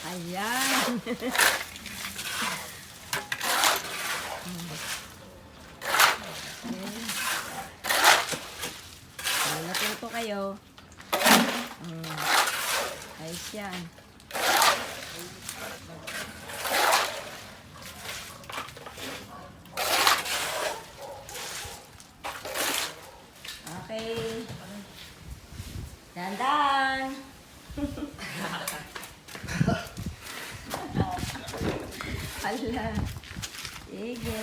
Ayan. Natuto kayo. Ayos yan. Okay. Dandan. Ala. Sige.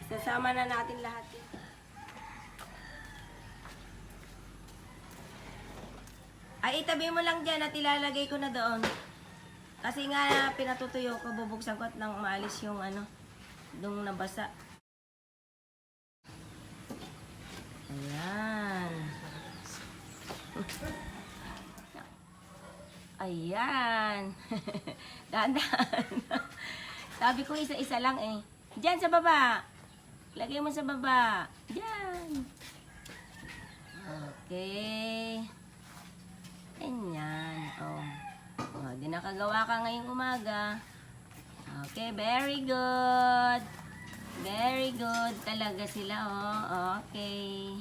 Sasama na natin lahat. Ay, itabi mo lang dyan at ilalagay ko na doon. Kasi nga pinatutuyo ko, bubuksan ko at nang maalis yung ano, yung nabasa. Ayan. Ayan. Dahan-dahan. Sabi ko isa-isa lang eh. Diyan sa baba. Lagay mo sa baba. Diyan. Okay. Ayan. Oh. Oh, di nakagawa ka ngayong umaga. Okay, very good. Very good talaga sila, oh. Okay.